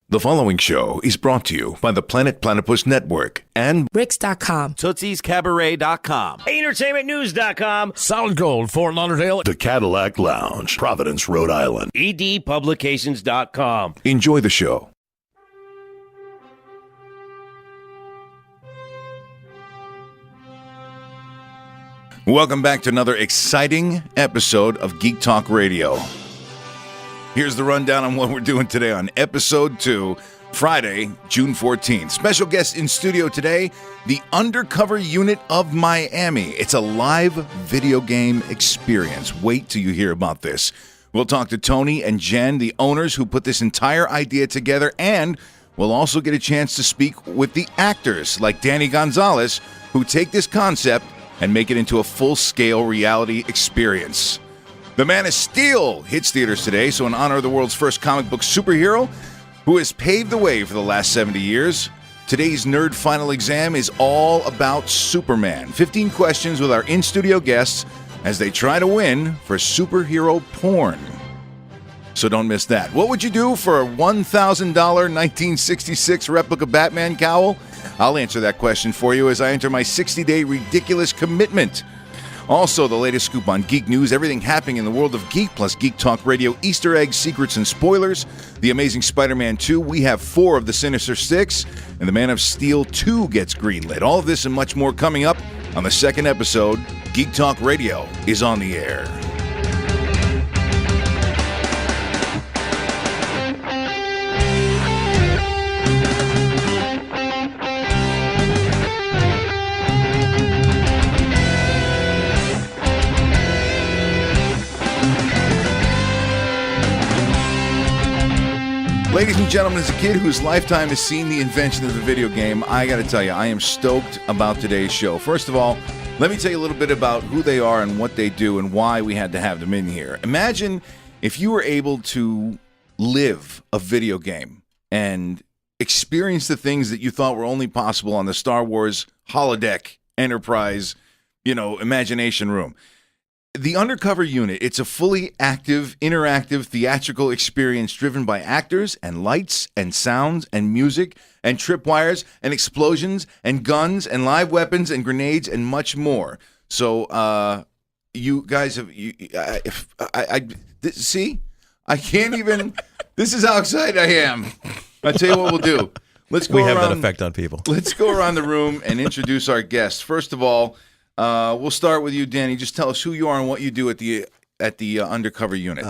The following show is brought to you by the Planet Platypus Network and Bricks.com, Tootsie'sCabaret.com, EntertainmentNews.com, Solid Gold, Fort Lauderdale, the Cadillac Lounge, Providence, Rhode Island, EDPublications.com. Enjoy the show. Welcome back to another exciting episode of Geek Talk Radio. Here's the rundown on what we're doing today on Episode 2, Friday, June 14th. Special guest in studio today, the Undercover Unit of Miami. It's a live video game experience. Wait till you hear about this. We'll talk to Tony and Jen, the owners who put this entire idea together, and we'll also get a chance to speak with the actors like Danny Gonzalez, who take this concept and make it into a full-scale reality experience. The Man of Steel hits theaters today, so in honor of the world's first comic book superhero, who has paved the way for the last 70 years, today's Nerd Final Exam is all about Superman. 15 questions with our in-studio guests as they try to win for superhero porn. So don't miss that. What would you do for a $1,000 1966 replica Batman cowl? I'll answer that question for you as I enter my 60-day ridiculous commitment. Also, the latest scoop on geek news, everything happening in the world of geek, plus Geek Talk Radio, Easter eggs, secrets, and spoilers. The Amazing Spider-Man 2, we have 4 of the Sinister Six, and the Man of Steel 2 gets greenlit. All of this and much more coming up on the second episode. Geek Talk Radio is on the air. Ladies and gentlemen, as a kid whose lifetime has seen the invention of the video game, I got to tell you, I am stoked about today's show. First of all, let me tell you a little bit about who they are and what they do and why we had to have them in here. Imagine if you were able to live a video game and experience the things that you thought were only possible on the Star Wars holodeck Enterprise, imagination room. The Undercover Unit, it's a fully active, interactive, theatrical experience driven by actors and lights and sounds and music and tripwires and explosions and guns and live weapons and grenades and much more. So, you guys have, see? I can't even, this is how excited I am. I'll tell you what we'll do. Let's go we have around, that effect on people. Let's go around the room and introduce our guests. First of all, we'll start with you, Danny. Just tell us who you are and what you do at the Undercover Unit.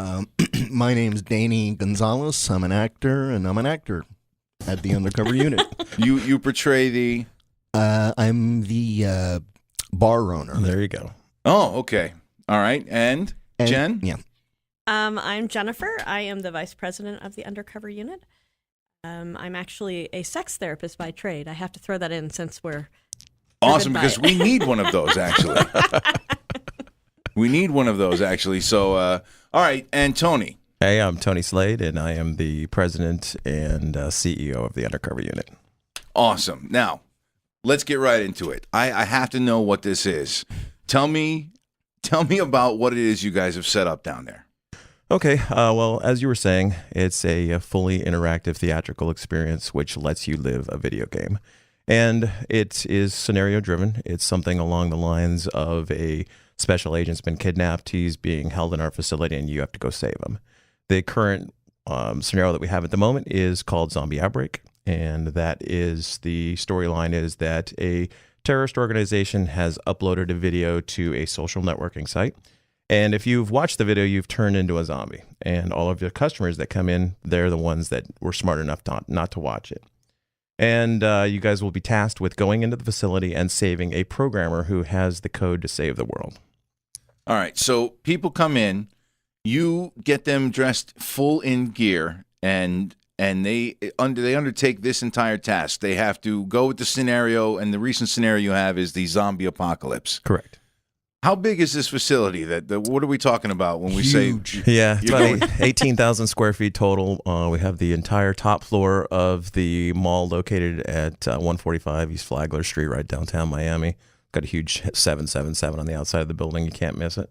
My name's Danny Gonzalez. I'm an actor, and I'm an actor at the Undercover Unit. You portray the... I'm the bar owner. There you go. Oh, okay. All right. And Jen? Yeah. I'm Jennifer. I am the vice president of the Undercover Unit. I'm actually a sex therapist by trade. I have to throw that in since we're... Awesome, because we need one of those, actually. We need one of those, actually. So, all right, and Tony. Hey, I'm Tony Slade, and I am the president and CEO of the Undercover Unit. Awesome. Now, let's get right into it. I have to know what this is. Tell me about what it is you guys have set up down there. Okay, well, as you were saying, it's a fully interactive theatrical experience which lets you live a video game. And it is scenario-driven. It's something along the lines of a special agent's been kidnapped. He's being held in our facility, and you have to go save him. The current scenario that we have at the moment is called Zombie Outbreak, and that is the storyline is that a terrorist organization has uploaded a video to a social networking site. And if you've watched the video, you've turned into a zombie. And all of your customers that come in, they're the ones that were smart enough not to watch it. And you guys will be tasked with going into the facility and saving a programmer who has the code to save the world. All right, so people come in, you get them dressed full in gear, and they undertake this entire task. They have to go with the scenario, and the recent scenario you have is the zombie apocalypse. Correct. How big is this facility? What are we talking about when we Huge. say? Yeah, it's about 18,000 square feet total. We have the entire top floor of the mall located at 145 East Flagler Street, right downtown Miami. Got a huge 777 on the outside of the building. You can't miss it.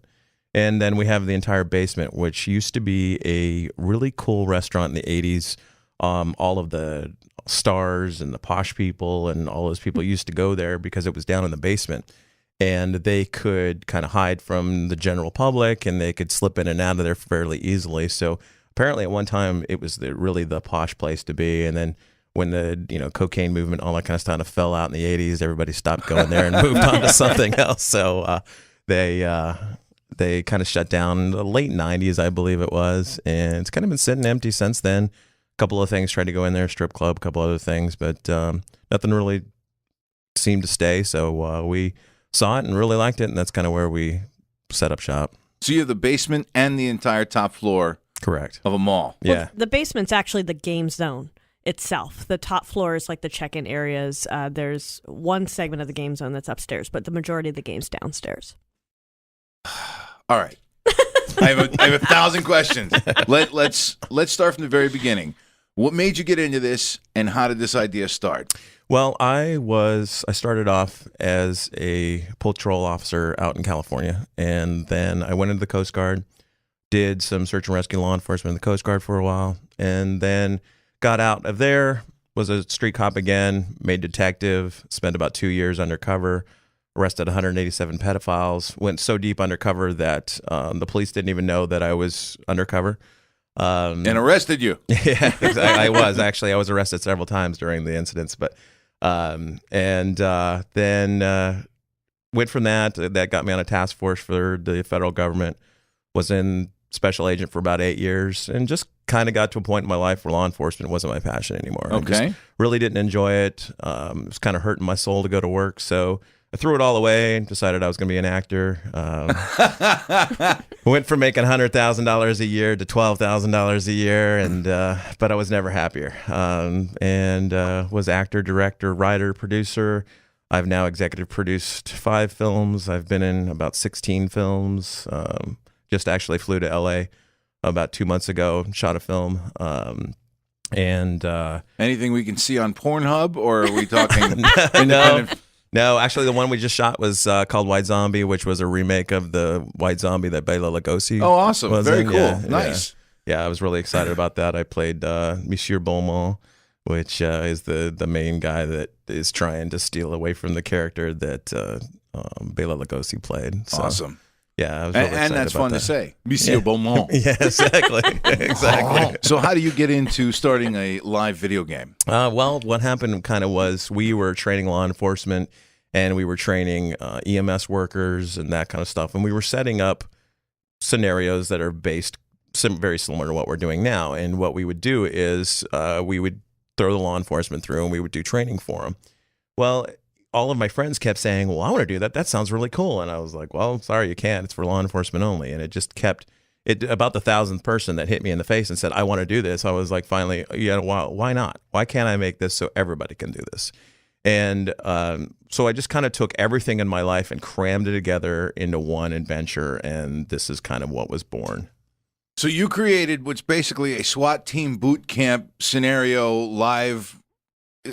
And then we have the entire basement, which used to be a really cool restaurant in the 80s all of the stars and the posh people and all those people used to go there because it was down in the basement. And they could kind of hide from the general public, and they could slip in and out of there fairly easily. So apparently at one time it was really the posh place to be. And then when the cocaine movement, all that kind of stuff fell out in the 80s, everybody stopped going there and moved on to something else. So they kind of shut down in the late 90s, I believe it was. And it's kind of been sitting empty since then. A couple of things tried to go in there, strip club, a couple other things, but nothing really seemed to stay. So we saw it and really liked it, and that's kind of where we set up shop. So you have the basement and the entire top floor, correct, of a mall. Well, yeah. the basement's actually the game zone itself. The top floor is like the check-in areas. There's one segment of the game zone that's upstairs, but the majority of the game's downstairs. All right. I have 1,000 questions. Let's start from the very beginning. What made you get into this, and how did this idea start? Well, I started off as a patrol officer out in California, and then I went into the Coast Guard, did some search and rescue law enforcement in the Coast Guard for a while, and then got out of there, was a street cop again, made detective, spent about 2 years undercover, arrested 187 pedophiles, went so deep undercover that the police didn't even know that I was undercover. And arrested you. Yeah, I was arrested several times during the incidents, but then went from that got me on a task force for the federal government, was in special agent for about 8 years, and just kind of got to a point in my life where law enforcement wasn't my passion anymore. Okay. I just really didn't enjoy it. It was kind of hurting my soul to go to work, so I threw it all away and decided I was going to be an actor. Went from making $100,000 a year to $12,000 a year, and but I was never happier. And was actor, director, writer, producer. I've now executive produced 5 films. I've been in about 16 films. Just actually flew to LA about 2 months ago, shot a film. Anything we can see on Pornhub, or are we talking? No, actually, the one we just shot was called White Zombie, which was a remake of the White Zombie that Bela Lugosi. Oh, awesome! Very cool. Yeah, Nice. Yeah, I was really excited about that. I played Monsieur Beaumont, which is the main guy that is trying to steal away from the character that Bela Lugosi played. So, awesome. Yeah, I was really excited and that's about fun that. to say, Monsieur Beaumont. Yeah, exactly. Exactly. So how do you get into starting a live video game? Well, what happened kind of was we were training law enforcement, and we were training EMS workers and that kind of stuff, and we were setting up scenarios that are based very similar to what we're doing now. And what we would do is we would throw the law enforcement through, and we would do training for them. Well, all of my friends kept saying, well, I want to do that. That sounds really cool. And I was like, well, sorry, you can't. It's for law enforcement only. And it just kept about the 1,000th person that hit me in the face and said, I want to do this. I was like, finally, yeah, why not? Why can't I make this so everybody can do this? And so I just kind of took everything in my life and crammed it together into one adventure. And this is kind of what was born. So you created what's basically a SWAT team boot camp scenario live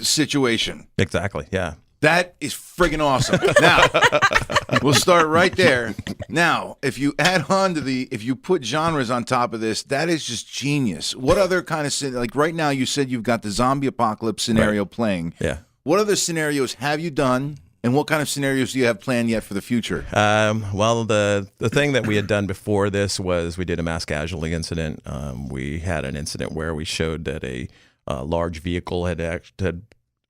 situation. Exactly. Yeah. That is friggin' awesome. Now, we'll start right there. Now, if you add on to if you put genres on top of this, that is just genius. What other kind of, like right now you said you've got the zombie apocalypse scenario playing. Yeah. What other scenarios have you done, and what kind of scenarios do you have planned yet for the future? Well, the thing that we had done before this was we did a mass casualty incident. We had an incident where we showed that a large vehicle had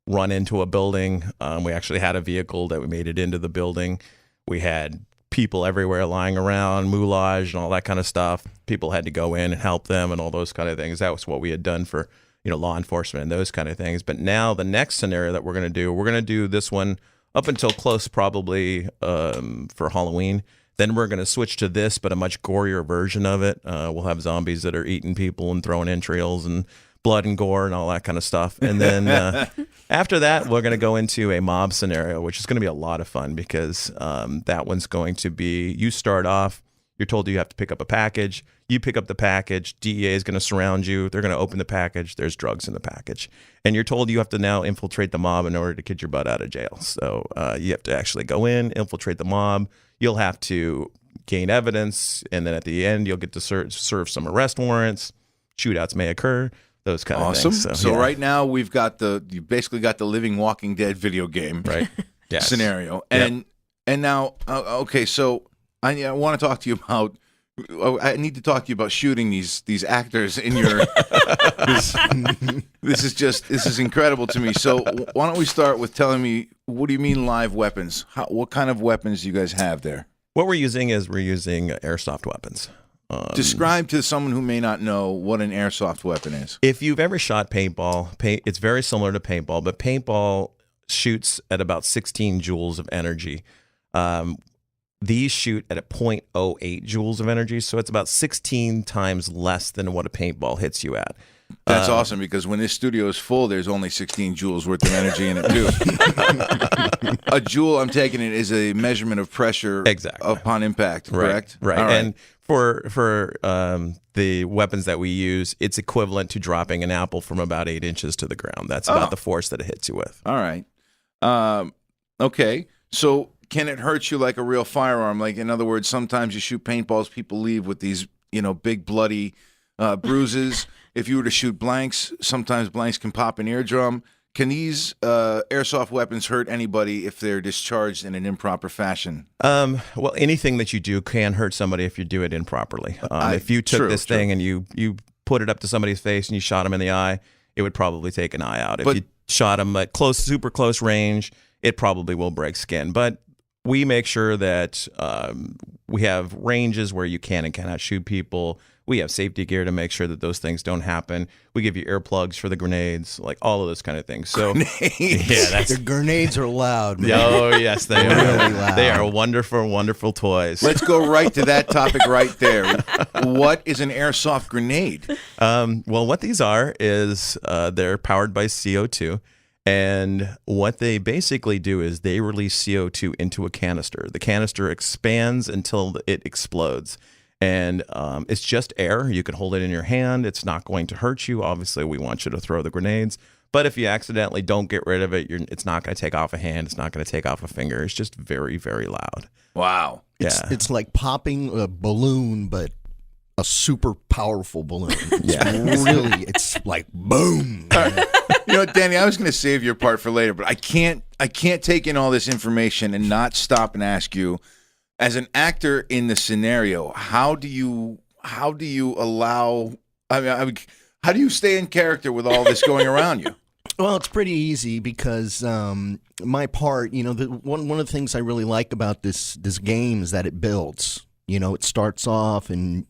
run into a building. We actually had a vehicle that we made it into the building. We had people everywhere lying around, moulage and all that kind of stuff. People had to go in and help them and all those kind of things. That was what we had done for law enforcement and those kind of things. But now the next scenario that we're going to do this one up until close probably for Halloween. Then we're going to switch to this, but a much gorier version of it. We'll have zombies that are eating people and throwing entrails and blood and gore and all that kind of stuff. And then after that, we're going to go into a mob scenario, which is going to be a lot of fun because that one's going to be, you start off, you're told you have to pick up a package. You pick up the package. DEA is going to surround you. They're going to open the package. There's drugs in the package. And you're told you have to now infiltrate the mob in order to get your butt out of jail. So you have to actually go in, infiltrate the mob. You'll have to gain evidence. And then at the end, you'll get to serve some arrest warrants. Shootouts may occur. those kind of Awesome. things. So yeah. right now we've got you basically got the living Walking Dead video game Right. Yes. scenario. And now, okay, so I want to talk to you about. I need to talk to you about shooting these actors in your. This is incredible to me. So why don't we start with telling me, what do you mean live weapons? What kind of weapons do you guys have there? What we're using airsoft weapons. Describe to someone who may not know what an airsoft weapon is. If you've ever shot paintball, it's very similar to paintball, but paintball shoots at about 16 joules of energy. These shoot at a 0.08 joules of energy, so it's about 16 times less than what a paintball hits you at. That's awesome, because when this studio is full, there's only 16 joules worth of energy in it, too. A joule, I'm taking it, is a measurement of pressure upon impact, correct? Right. All right. And for the weapons that we use, it's equivalent to dropping an apple from about 8 inches to the ground. That's about the force that it hits you with. All right. Okay. So can it hurt you like a real firearm? Like, in other words, sometimes you shoot paintballs, people leave with these, big bloody bruises. If you were to shoot blanks, sometimes blanks can pop an eardrum. Can these airsoft weapons hurt anybody if they're discharged in an improper fashion? Well, anything that you do can hurt somebody if you do it improperly. If you took this thing and you put it up to somebody's face and you shot them in the eye, it would probably take an eye out. If you shot them at super close range, it probably will break skin. But we make sure that we have ranges where you can and cannot shoot people. We have safety gear to make sure that those things don't happen. We give you earplugs for the grenades, like all of those kind of things. So, The grenades are loud, man. Oh, yes, they are. Really loud. They are wonderful, wonderful toys. Let's go right to that topic right there. What is an airsoft grenade? Well, what these are is they're powered by CO2. And what they basically do is they release CO2 into a canister. The canister expands until it explodes. And it's just air. You can hold it in your hand. It's not going to hurt you. Obviously, we want you to throw the grenades. But if you accidentally don't get rid of it, it's not going to take off a hand. It's not going to take off a finger. It's just very, very loud. Wow. It's like popping a balloon, but a super powerful balloon. It's like boom. Danny, I was going to save your part for later, but I can't take in all this information and not stop and ask you, as an actor in the scenario, how do you allow? How do you stay in character with all this going around you? Well, it's pretty easy because my part, one of the things I really like about this game is that it builds. It starts off and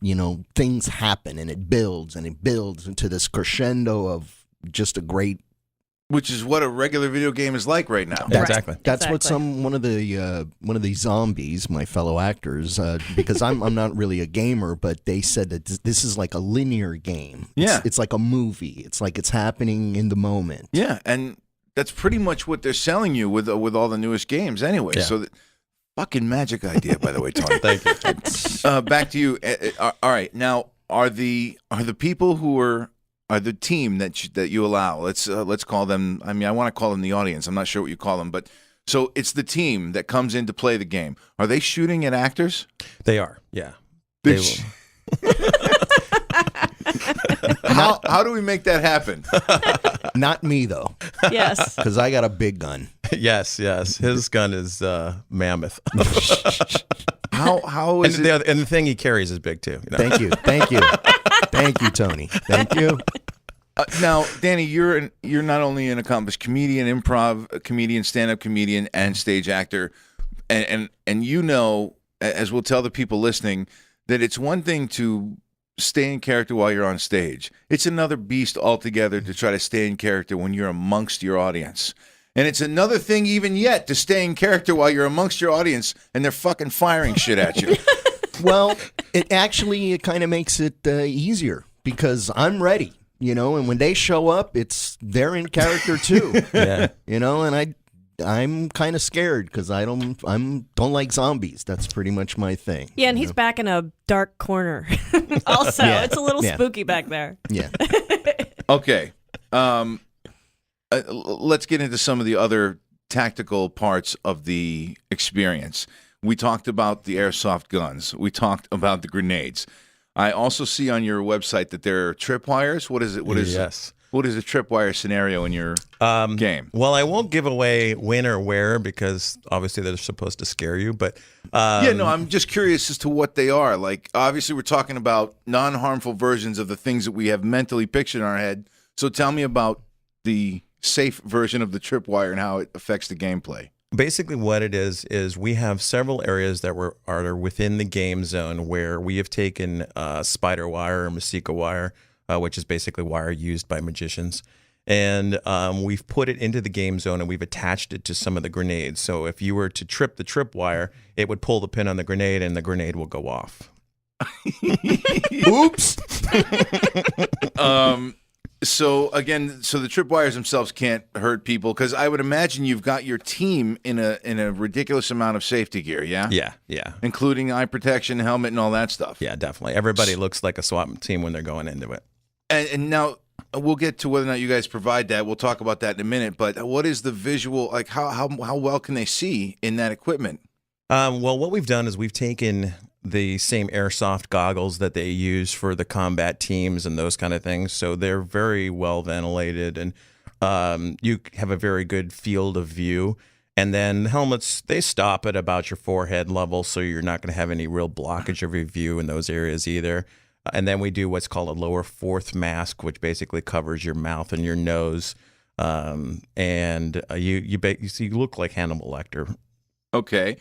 things happen and it builds into this crescendo of just a great. Which is what a regular video game is like right now. Exactly. That's what one of the zombies, my fellow actors, because I'm not really a gamer, but they said that this is like a linear game. Yeah, it's like a movie. It's like it's happening in the moment. Yeah, and that's pretty much what they're selling you with all the newest games, anyway. Yeah. So, fucking magic idea, by the way, Tony. Thank you. Back to you. All right, now are the people who are the team that you allow? Let's call them. I mean, I want to call them the audience. I'm not sure what you call them, but so it's the team that comes in to play the game. Are they shooting at actors? They are. Yeah. They will. How do we make that happen? Not me though. Yes. Because I got a big gun. Yes. His gun is mammoth. How is it? And the thing he carries is big too. Thank you, Tony. Thank you. Now, Danny, you're not only an accomplished comedian, improv comedian, stand-up comedian, and stage actor, and as we'll tell the people listening, that it's one thing to stay in character while you're on stage. It's another beast altogether to try to stay in character when you're amongst your audience. And it's another thing even yet to stay in character while you're amongst your audience and they're fucking firing shit at you. Well, it kind of makes it easier because I'm ready, and when they show up, they're in character too. Yeah. And I'm kind of scared because I don't like zombies. That's pretty much my thing. Yeah, and he's back in a dark corner. Also, it's a little spooky back there. Yeah. Okay. Let's get into some of the other tactical parts of the experience. We talked about the airsoft guns. We talked about the grenades. I also see on your website that there are tripwires. What is it? Yes. What is a tripwire scenario in your game? Well, I won't give away when or where because obviously they're supposed to scare you. But I'm just curious as to what they are. Like, obviously, we're talking about non-harmful versions of the things that we have mentally pictured in our head. So tell me about the safe version of the tripwire and how it affects the gameplay. basically what it is we have several areas that are within the game zone where we have taken spider wire or Masika wire, which is basically wire used by magicians. And we've put it into the game zone and we've attached it to some of the grenades. So if you were to trip the tripwire, it would pull the pin on the grenade and the grenade will go off. Oops. So the tripwires themselves can't hurt people because I would imagine you've got your team in a ridiculous amount of safety gear, yeah? Yeah. Including eye protection, helmet, and all that stuff. Yeah, definitely. Everybody looks like a SWAT team when they're going into it. And now we'll get to whether or not you guys provide that. We'll talk about that in a minute. But what is the visual, like how well can they see in that equipment? Well, what we've done is we've taken the same airsoft goggles that they use for the combat teams and those kind of things. So they're very well ventilated and you have a very good field of view. And then the helmets, they stop at about your forehead level, so you're not going to have any real blockage of your view in those areas either. And then we do what's called a lower fourth mask, which basically covers your mouth and your nose. And you look like Hannibal Lecter. Okay.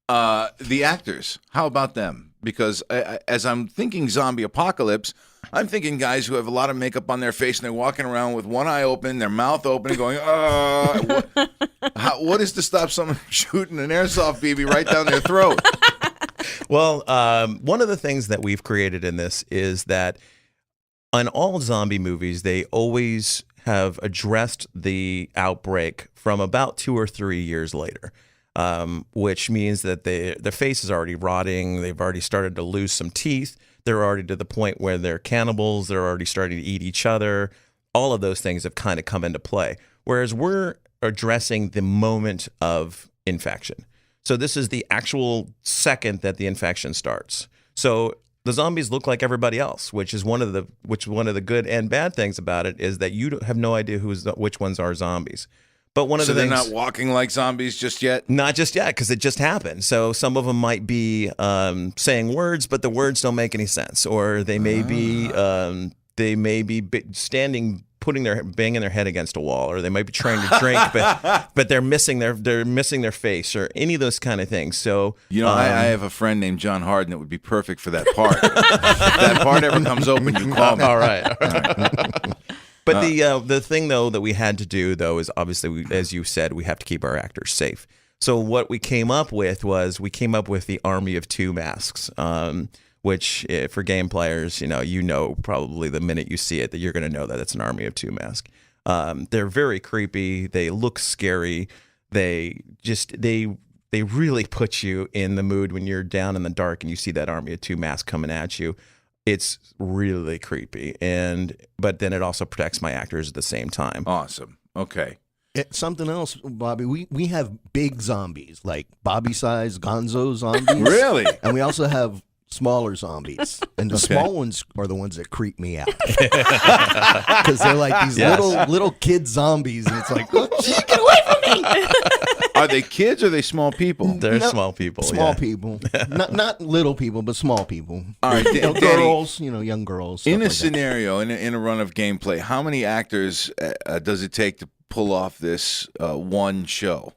The actors, how about them? Because as I'm thinking zombie apocalypse, I'm thinking guys who have a lot of makeup on their face and they're walking around with one eye open, their mouth open, and going, what is to stop someone from shooting an airsoft BB right down their throat? Well, one of the things that we've created in this is that on all zombie movies, they always have addressed the outbreak from about 2 or 3 years later. Which means that their face is already rotting. They've already started to lose some teeth. They're already to the point where they're cannibals. They're already starting to eat each other. All of those things have kind of come into play. Whereas we're addressing the moment of infection. So this is the actual second that the infection starts. So the zombies look like everybody else, which is one of the good and bad things about it is that you have no idea which ones are zombies. But one of the things, they're not walking like zombies just yet? Not just yet, because it just happened. So some of them might be saying words, but the words don't make any sense, or they may be standing, banging their head against a wall, or they might be trying to drink, but they're missing their face, or any of those kind of things. So I have a friend named John Harden that would be perfect for that part. If that part ever comes open, you call me. All right. But the thing, though, that we had to do, though, is obviously, as you said, we have to keep our actors safe. So what we came up with was the Army of Two masks, which for game players, probably the minute you see it that you're going to know that it's an Army of Two mask. They're very creepy. They look scary. They really put you in the mood when you're down in the dark and you see that Army of Two mask coming at you. It's really creepy, but then it also protects my actors at the same time. Awesome. Okay. Something else, Bobby. We have big zombies, like Bobby-sized Gonzo zombies. Really? And we also have smaller zombies, and the small ones are the ones that creep me out because they're like these little kid zombies, and it's like, get away from me! Are they kids or are they small people? They're small people. Small people, not little people, but small people. All right, Danny, girls, young girls. In a scenario, in a run of gameplay, how many actors does it take to pull off this one show?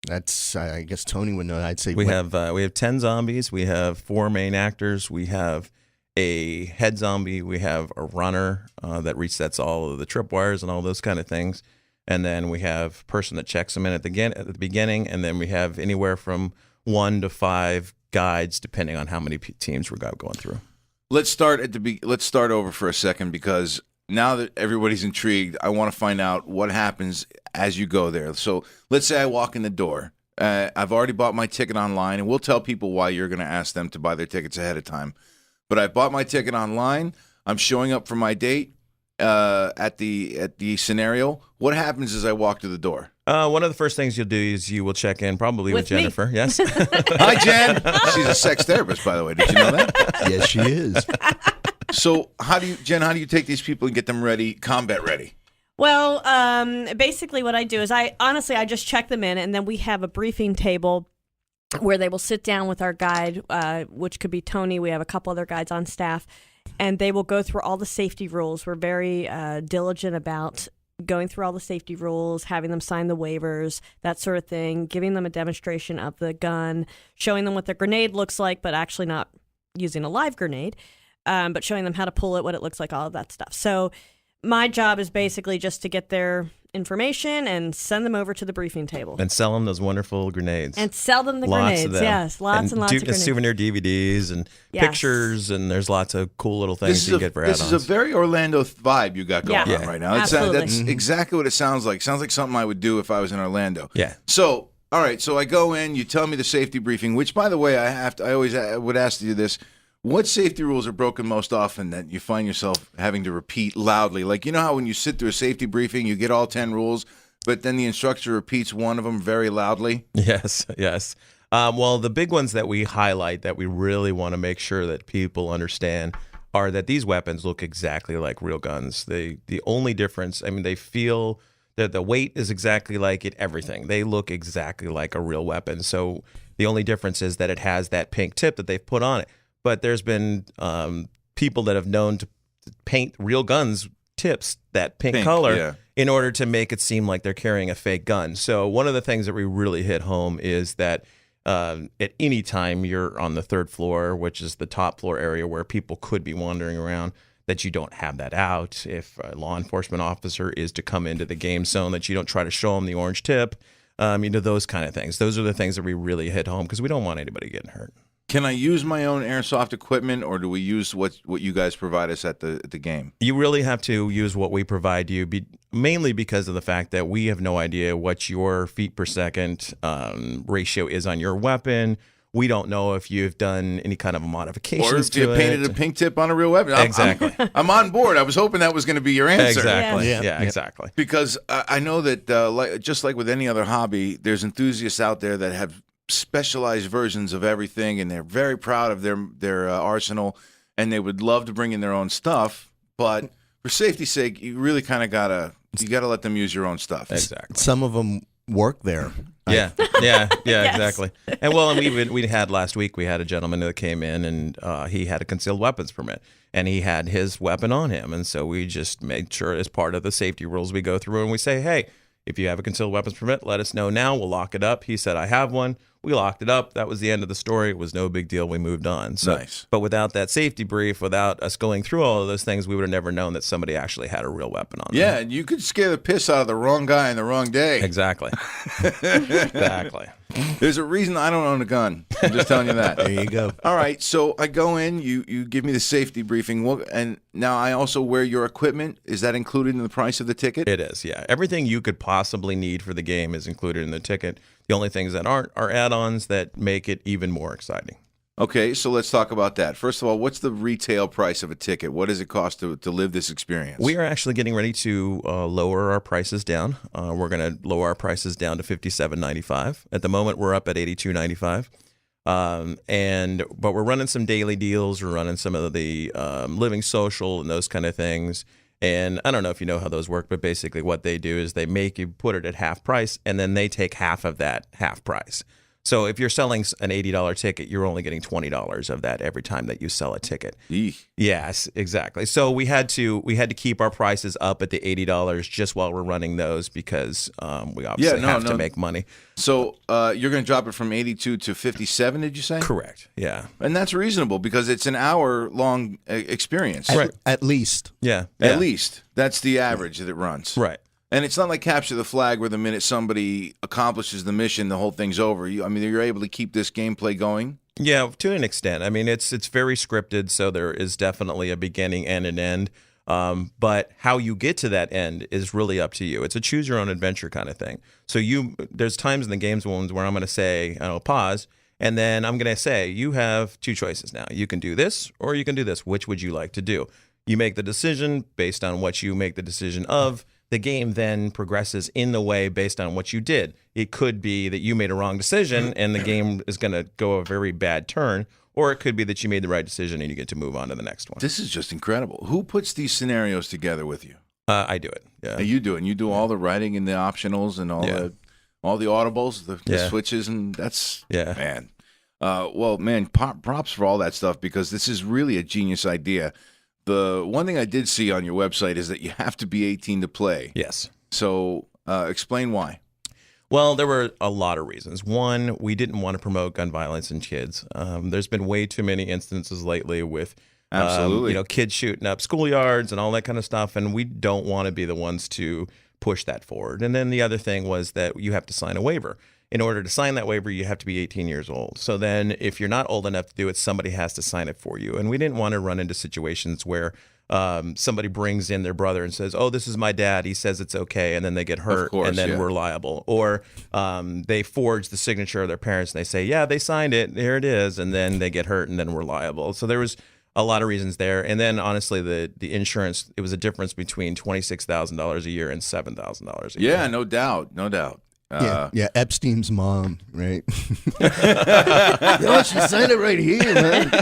That's, I guess Tony would know. I'd say we have 10 zombies. We have 4 main actors. We have a head zombie. We have a runner that resets all of the tripwires and all those kind of things. And then we have a person that checks them in at the beginning. And then we have anywhere from 1 to 5 guides, depending on how many teams we're going through. Let's start let's start over for a second, because now that everybody's intrigued, I want to find out what happens as you go there. So let's say I walk in the door. I've already bought my ticket online, and we'll tell people why you're going to ask them to buy their tickets ahead of time. But I bought my ticket online. I'm showing up for my date at the scenario. What happens as I walk to the door? One of the first things you'll do is you will check in probably with With me. Jennifer. Yes. Hi, Jen. She's a sex therapist, by the way. Did you know that? Yes, she is. So, how do you take these people and get them ready, combat ready? Well, basically what I do is I just check them in, and then we have a briefing table where they will sit down with our guide, which could be Tony. We have a couple other guides on staff, and they will go through all the safety rules. We're very diligent about going through all the safety rules, having them sign the waivers, that sort of thing, giving them a demonstration of the gun, showing them what the grenade looks like, but actually not using a live grenade, but showing them how to pull it, what it looks like, all of that stuff. So my job is basically just to get their information and send them over to the briefing table. And sell them those wonderful grenades. And sell them the Lots grenades, of them. yes. Lots and lots of grenades. Souvenir DVDs and Yes. pictures, and there's lots of cool little things you can get for add-ons. This is a very Orlando vibe you got going Yeah. on right now. Absolutely. That's exactly what it sounds like. Sounds like something I would do if I was in Orlando. Yeah. So, all right. So I go in. You tell me the safety briefing. Which, by the way, I always would ask you this. What safety rules are broken most often that you find yourself having to repeat loudly? Like, you know how when you sit through a safety briefing, you get all 10 rules, but then the instructor repeats one of them very loudly? Yes, yes. Well, the big ones that we highlight that we really want to make sure that people understand are that these weapons look exactly like real guns. The only difference, I mean, they feel that the weight is exactly like it, everything. They look exactly like a real weapon. So the only difference is that it has that pink tip that they've put on it. But there's been people that have known to paint real guns tips that pink color yeah. in order to make it seem like they're carrying a fake gun. So one of the things that we really hit home is that at any time you're on the third floor, which is the top floor area where people could be wandering around, that you don't have that out. If a law enforcement officer is to come into the game zone, that you don't try to show them the orange tip, those kind of things. Those are the things that we really hit home because we don't want anybody getting hurt. Can I use my own airsoft equipment, or do we use what you guys provide us at the game? You really have to use what we provide you, mainly because of the fact that we have no idea what your feet per second ratio is on your weapon. We don't know if you've done any kind of modifications Or if to you it. painted a pink tip on a real weapon. Exactly. I'm on board. I was hoping that was going to be your answer. Exactly. Yeah. Yeah, exactly. Because I know that, just like with any other hobby, there's enthusiasts out there that have specialized versions of everything, and they're very proud of their arsenal, and they would love to bring in their own stuff. But for safety's sake, you really kind of gotta let them use your own stuff. Exactly. Some of them work there. Yeah, Yes. exactly. And well, and we had last week, we had a gentleman that came in, and he had a concealed weapons permit, and he had his weapon on him. And so we just made sure, as part of the safety rules, we go through and we say, hey, if you have a concealed weapons permit, let us know now. We'll lock it up. He said, I have one. We locked it up. That was the end of the story. It was no big deal. We moved on. So, Nice. But without that safety brief, without us going through all of those things, we would have never known that somebody actually had a real weapon on them. Yeah, and you could scare the piss out of the wrong guy on the wrong day. Exactly. Exactly. There's a reason I don't own a gun. I'm just telling you that. There you go. All right, so I go in, you give me the safety briefing, and now I also wear your equipment. Is that included in the price of the ticket? It is, yeah. Everything you could possibly need for the game is included in the ticket. The only things that aren't are add-ons that make it even more exciting. Okay, so let's talk about that. First of all, what's the retail price of a ticket? What does it cost to live this experience? We are actually getting ready to lower our prices down. We're going to lower our prices down to $57.95. At the moment, we're up at $82.95. But we're running some daily deals. We're running some of the living social and those kind of things. And I don't know if you know how those work, but basically what they do is they make you put it at half price, and then they take half of that half price. So if you're selling an $80 ticket, you're only getting $20 of that every time that you sell a ticket. Eek. Yes, exactly. So we had to keep our prices up at the $80 just while we're running those because we obviously have to make money. So you're going to drop it from 82 to 57, did you say? Correct. Yeah. And that's reasonable because it's an hour-long experience. At least. Yeah. At least. That's the average that it runs. Right. And it's not like Capture the Flag where the minute somebody accomplishes the mission, the whole thing's over. You're able to keep this gameplay going? Yeah, to an extent. I mean, it's very scripted, so there is definitely a beginning and an end. But how you get to that end is really up to you. It's a choose-your-own-adventure kind of thing. So there's times in the games where I'm going to say, pause, and then I'm going to say, you have two choices now. You can do this or you can do this. Which would you like to do? You make the decision based on what you make the decision of. the game then progresses in the way based on what you did. It could be that you made a wrong decision and the game is going to go a very bad turn, or it could be that you made the right decision and you get to move on to the next one. This is just incredible. Who puts these scenarios together with you? I do it. Yeah. You do it. And you do all the writing and the optionals and all the audibles, the switches, and that's man. Well, man, props for all that stuff, because this is really a genius idea. The one thing I did see on your website is that you have to be 18 to play. Yes. So explain why. Well, there were a lot of reasons. One, we didn't want to promote gun violence in kids. There's been way too many instances lately with kids shooting up schoolyards and all that kind of stuff, and we don't want to be the ones to push that forward. And then the other thing was that you have to sign a waiver. In order to sign that waiver, you have to be 18 years old. So then if you're not old enough to do it, somebody has to sign it for you. And we didn't want to run into situations where somebody brings in their brother and says, oh, this is my dad, he says it's okay, and then they get hurt, and then we're liable. Or they forge the signature of their parents and they say, yeah, they signed it, here it is, and then they get hurt and then we're liable. So there was a lot of reasons there. And then honestly, the insurance, it was a difference between $26,000 a year and $7,000 a year. Yeah, no doubt. Yeah, Epstein's mom, right? She signed it right here, man.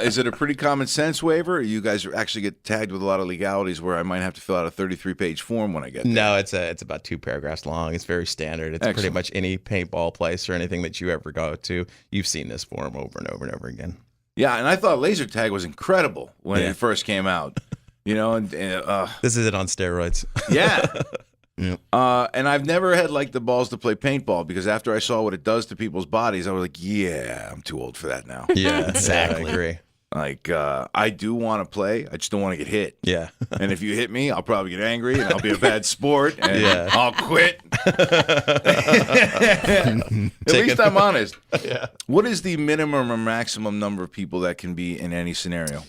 Is it a pretty common sense waiver? Or you guys actually get tagged with a lot of legalities where I might have to fill out a 33-page form when I get there? No, it's about 2 paragraphs long. It's very standard. It's pretty much any paintball place or anything that you ever go to. You've seen this form over and over and over again. Yeah, and I thought laser tag was incredible when it first came out. And this is it on steroids. Yeah. And I've never had the balls to play paintball, because after I saw what it does to people's bodies, I was like, yeah, I'm too old for that now. Yeah, exactly. I agree. I do want to play. I just don't want to get hit. Yeah. And if you hit me, I'll probably get angry and I'll be a bad sport and I'll quit. At least I'm honest. Yeah. What is the minimum or maximum number of people that can be in any scenario?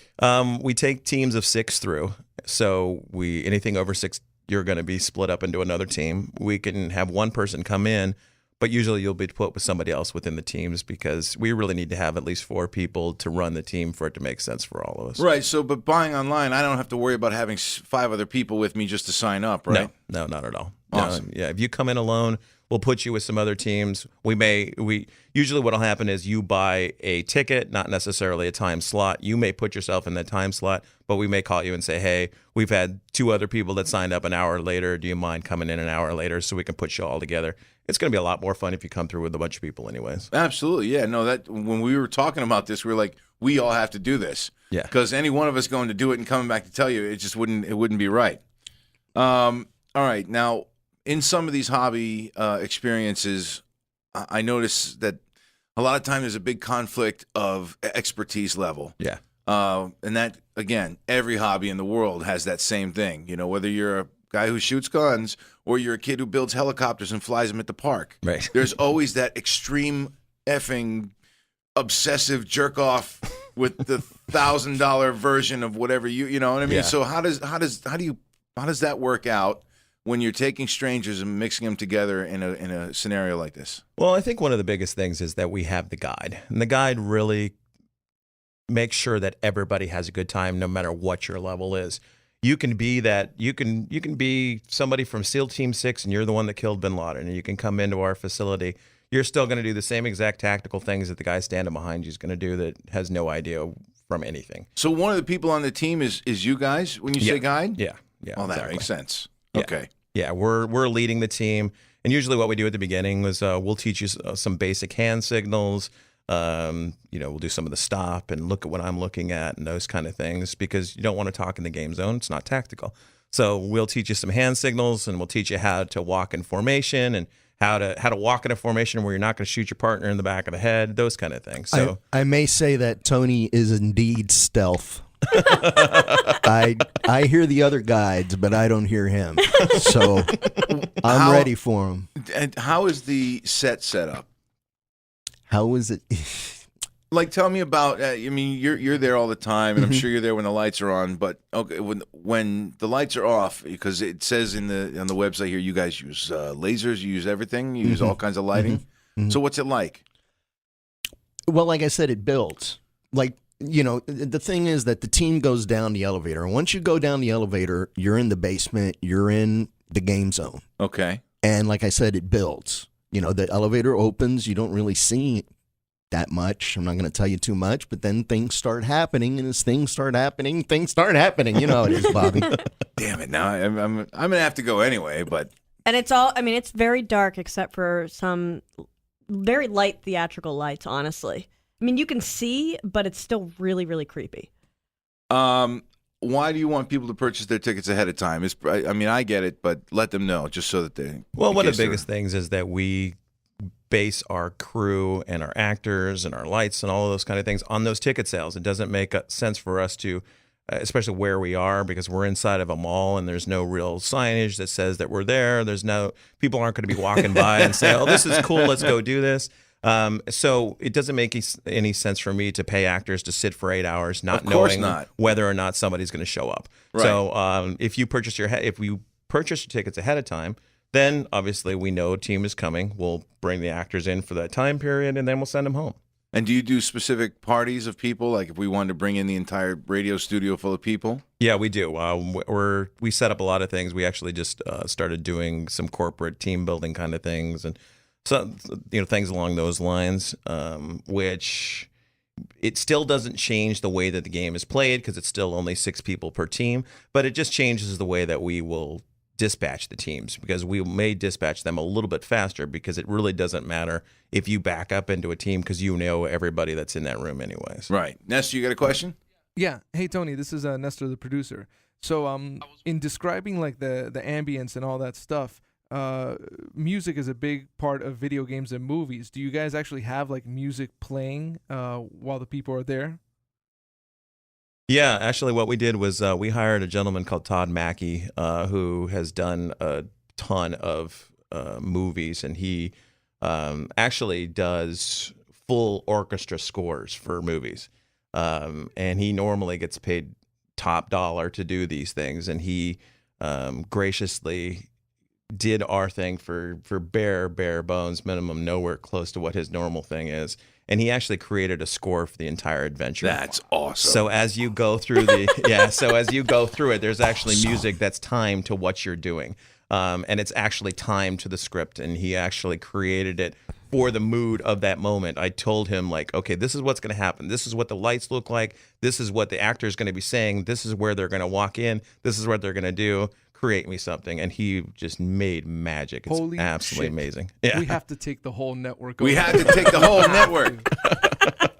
We take teams of 6 through. So anything over 6, you're going to be split up into another team. We can have one person come in, but usually you'll be put with somebody else within the teams, because we really need to have at least 4 people to run the team for it to make sense for all of us. Right. So, but buying online, I don't have to worry about having 5 other people with me just to sign up, right? No, not at all. Awesome. Yeah, if you come in alone, we'll put you with some other teams. Usually what'll happen is you buy a ticket, not necessarily a time slot. You may put yourself in that time slot, but we may call you and say, hey, we've had 2 other people that signed up an hour later. Do you mind coming in an hour later so we can put you all together? It's going to be a lot more fun if you come through with a bunch of people anyways. Absolutely. Yeah. No, that when we were talking about this, we were like, we all have to do this. Yeah. Because any one of us going to do it and coming back to tell you, it wouldn't be right. All right. Now, in some of these hobby experiences, I notice that a lot of time there's a big conflict of expertise level. Yeah. And that, again, every hobby in the world has that same thing. Whether you're a guy who shoots guns or you're a kid who builds helicopters and flies them at the park. Right. There's always that extreme effing obsessive jerk off with the $1,000 version of whatever you know what I mean? Yeah. So how does that work out when you're taking strangers and mixing them together in a scenario like this? Well, I think one of the biggest things is that we have the guide, and the guide really makes sure that everybody has a good time no matter what your level is. You can be that. You can be somebody from SEAL Team 6 and you're the one that killed bin Laden, and you can come into our facility. You're still going to do the same exact tactical things that the guy standing behind you is going to do that has no idea from anything. So one of the people on the team is you guys when you say guide? Yeah. Oh, that exactly. makes sense. Yeah. Okay. Yeah, we're leading the team, and usually what we do at the beginning was we'll teach you some basic hand signals. We'll do some of the stop and look at what I'm looking at and those kind of things, because you don't want to talk in the game zone. It's not tactical. So we'll teach you some hand signals, and we'll teach you how to walk in formation and how to walk in a formation where you're not going to shoot your partner in the back of the head, those kind of things. So I may say that Tony is indeed stealth. I hear the other guides, but I don't hear him. So I'm ready for him. And how is the set up? How is it? Tell me about. You're there all the time, and I'm sure you're there when the lights are on. But okay, when the lights are off, because it says on the website here, you guys use lasers, you use everything, you use all kinds of lighting. So what's it like? Well, like I said, it builds. the thing is that the team goes down the elevator. And once you go down the elevator, you're in the basement, you're in the game zone. Okay. And like I said, it builds. The elevator opens, you don't really see that much. I'm not going to tell you too much, but then things start happening, and as things start happening. You know how it is, Bobby. Damn it! Now I'm going to have to go anyway. But it's very dark except for some very light theatrical lights. Honestly, I mean, you can see, but it's still really, really creepy. Why do you want people to purchase their tickets ahead of time? I get it, but let them know just so that they. Well, one of the biggest things is that we base our crew and our actors and our lights and all of those kind of things on those ticket sales. It doesn't make sense for us to, especially where we are, because we're inside of a mall and there's no real signage that says that we're there. People aren't going to be walking by and say, "Oh, this is cool, let's go do this." So it doesn't make any sense for me to pay actors to sit for 8 hours not knowing whether or not somebody's going to show up. Right. So if you purchase your tickets ahead of time, then obviously we know a team is coming. We'll bring the actors in for that time period, and then we'll send them home. And do you do specific parties of people? Like if we wanted to bring in the entire radio studio full of people? Yeah, we do. We set up a lot of things. We actually just started doing some corporate team building kind of things, and so things along those lines. Which it still doesn't change the way that the game is played because it's still only 6 people per team, but it just changes the way that we will dispatch the teams, because we may dispatch them a little bit faster, because it really doesn't matter if you back up into a team because everybody that's in that room anyways. Right. Nestor, you got a question? Yeah. Hey, Tony, this is Nestor, the producer. So in describing like the ambience and all that stuff, music is a big part of video games and movies. Do you guys actually have like music playing while the people are there? Yeah, actually what we did was we hired a gentleman called Todd Mackey who has done a ton of movies, and he actually does full orchestra scores for movies. And he normally gets paid top dollar to do these things, and he graciously did our thing for bare bones minimum, nowhere close to what his normal thing is. And he actually created a score for the entire adventure. That's awesome. So as you go through it, there's actually music that's timed to what you're doing. And it's actually timed to the script, and he actually created it for the mood of that moment. I told him, like, okay, this is what's going to happen. This is what the lights look like. This is what the actor is going to be saying. This is where they're going to walk in. This is what they're going to do. Create me something. And he just made magic. It's Holy absolutely shit. Amazing. Yeah. We have to take the whole network over. We have to take the whole network.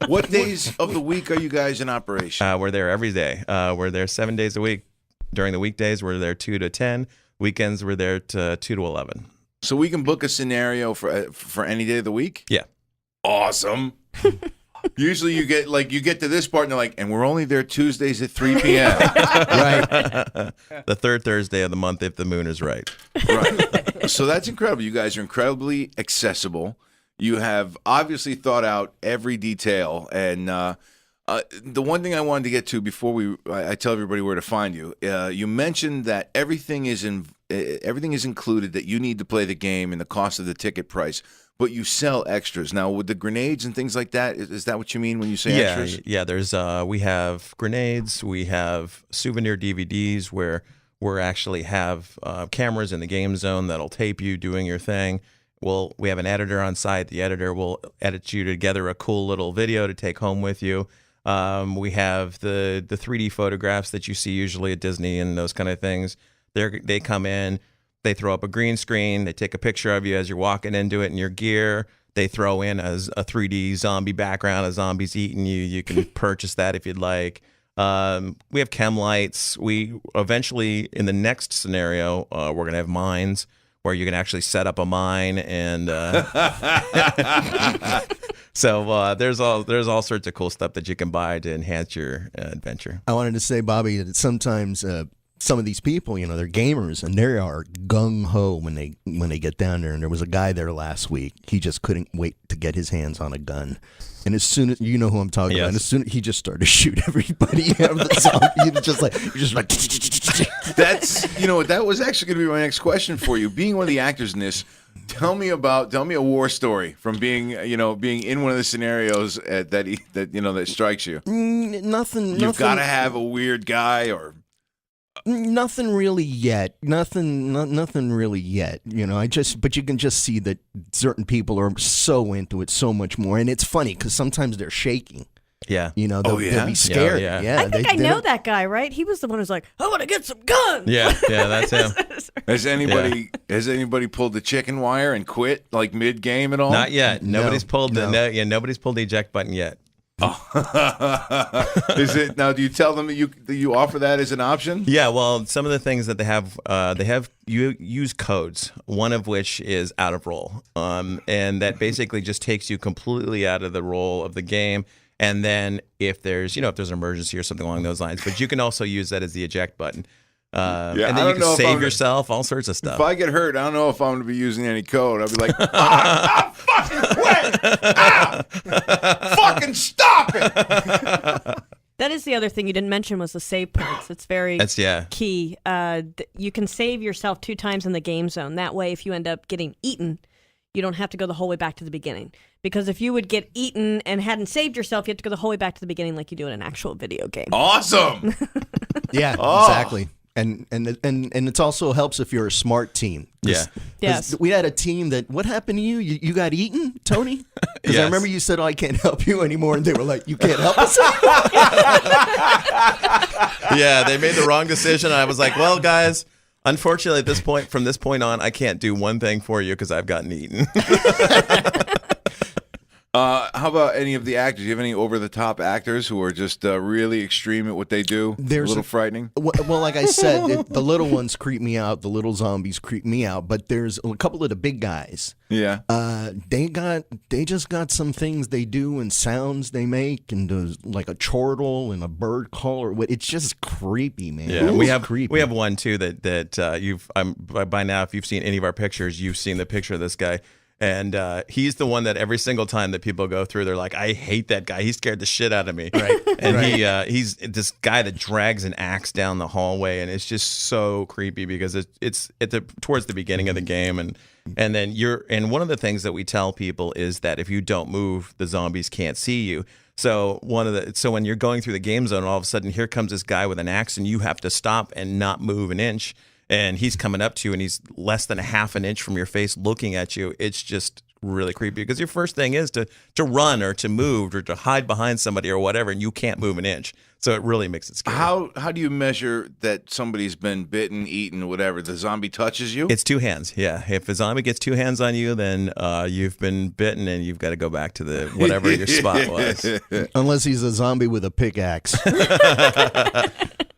What days of the week are you guys in operation? We're there every day. We're there 7 days a week. During the weekdays, we're there 2 to 10. Weekends, we're there 2 to 11. So we can book a scenario for any day of the week? Yeah. Awesome. Usually you get to this part and they're like, and we're only there Tuesdays at 3 p.m. Right. The third Thursday of the month if the moon is right. Right. So that's incredible. You guys are incredibly accessible. You have obviously thought out every detail. And the one thing I wanted to get to before I tell everybody where to find you, you mentioned that everything is included that you need to play the game and the cost of the ticket price. But you sell extras. Now, with the grenades and things like that, is that what you mean when you say extras? Yeah, there's we have grenades, we have souvenir DVDs where we actually have cameras in the game zone that'll tape you doing your thing. We have an editor on site. The editor will edit you together a cool little video to take home with you. We have the 3D photographs that you see usually at Disney and those kind of things. They come in. They throw up a green screen. They take a picture of you as you're walking into it in your gear. They throw in a 3D zombie background. A zombie's eating you. You can purchase that if you'd like. We have chem lights. We eventually, in the next scenario, we're going to have mines where you can actually set up a mine. And so there's all sorts of cool stuff that you can buy to enhance your adventure. I wanted to say, Bobby, that sometimes some of these people, they're gamers, and they are gung-ho when they get down there. And there was a guy there last week. He just couldn't wait to get his hands on a gun. And as soon as, you know who I'm talking about, and as soon as he just started to shoot everybody out of the zombie, he was just like. That's, that was actually going to be my next question for you. Being one of the actors in this, Tell me a war story from being in one of the scenarios that strikes you. Nothing. You've got to have a weird guy or nothing really yet. Nothing really yet. But you can just see that certain people are so into it so much more, and it's funny because sometimes they're shaking. Yeah. They'll be scared. Yeah. I think I know that guy, right? He was the one who's like, I want to get some guns. Yeah, that's him. Has anybody pulled the chicken wire and quit like mid game at all? Not yet. No. Nobody's pulled nobody's pulled the eject button yet. Oh. Is it now? Do you tell them that you offer that as an option? Yeah, well, some of the things that they have you use codes, one of which is out of role, and that basically just takes you completely out of the role of the game. And then if there's an emergency or something along those lines, but you can also use that as the eject button. And then you can save yourself, all sorts of stuff. If I get hurt, I don't know if I'm going to be using any code. I'll be like, fucking quit! Fucking stop it! That is the other thing you didn't mention was the save points. It's very key. You can save yourself 2 times in the game zone. That way, if you end up getting eaten, you don't have to go the whole way back to the beginning. Because if you would get eaten and hadn't saved yourself, you have to go the whole way back to the beginning like you do in an actual video game. Awesome! Yeah, exactly. And it also helps if you're a smart team. Yes. We had a team that, what happened to you? You got eaten, Tony? Because Yes. I remember you said, I can't help you anymore. And they were like, you can't help us? Yeah, they made the wrong decision. I was like, well, guys, unfortunately, from this point on, I can't do one thing for you because I've gotten eaten. How about any of the actors? Do you have any over-the-top actors who are just really extreme at what they do? A little frightening? Well, like I said, the little ones creep me out. The little zombies creep me out. But there's a couple of the big guys. Yeah. They just got some things they do and sounds they make, and there's like a chortle and a bird call or what. It's just creepy, man. Yeah, creepy. we have one too that you've by now, if you've seen any of our pictures, you've seen the picture of this guy. And he's the one that every single time that people go through, they're like, I hate that guy. He scared the shit out of me. Right. And he's this guy that drags an axe down the hallway, and it's just so creepy because it's towards the beginning of the game, and then one of the things that we tell people is that if you don't move, the zombies can't see you. So when you're going through the game zone, all of a sudden here comes this guy with an axe, and you have to stop and not move an inch. And he's coming up to you, and he's less than a half an inch from your face looking at you. It's just really creepy because your first thing is to run or to move or to hide behind somebody or whatever, and you can't move an inch. So it really makes it scary. How do you measure that somebody's been bitten, eaten, whatever? The zombie touches you? It's 2 hands, yeah. If a zombie gets 2 hands on you, then you've been bitten, and you've got to go back to the whatever your spot was. Unless he's a zombie with a pickaxe.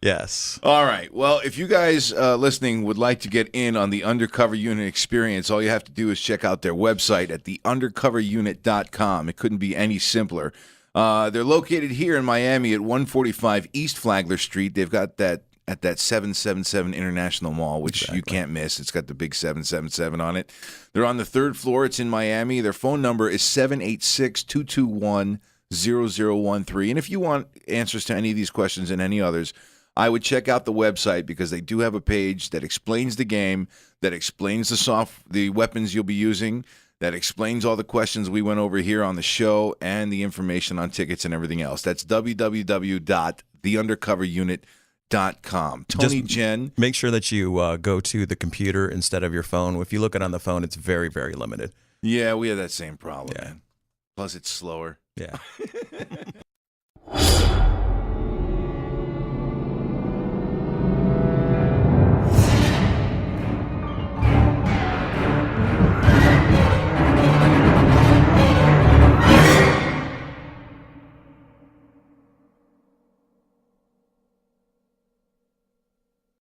Yes. All right. Well, if you guys listening would like to get in on the Undercover Unit experience, all you have to do is check out their website at theundercoverunit.com. It couldn't be any simpler. They're located here in Miami at 145 East Flagler Street. They've got that at that 777 International Mall, which you can't miss. It's got the big 777 on it. They're on the 3rd floor. It's in Miami. Their phone number is 786-221-0013. And if you want answers to any of these questions and any others, I would check out the website because they do have a page that explains the game, that explains the weapons you'll be using, that explains all the questions we went over here on the show, and the information on tickets and everything else. That's www.theundercoverunit.com. Tony Jen. Make sure that you go to the computer instead of your phone. If you look at it on the phone, it's very, very limited. Yeah, we have that same problem, man. Plus, it's slower. Yeah.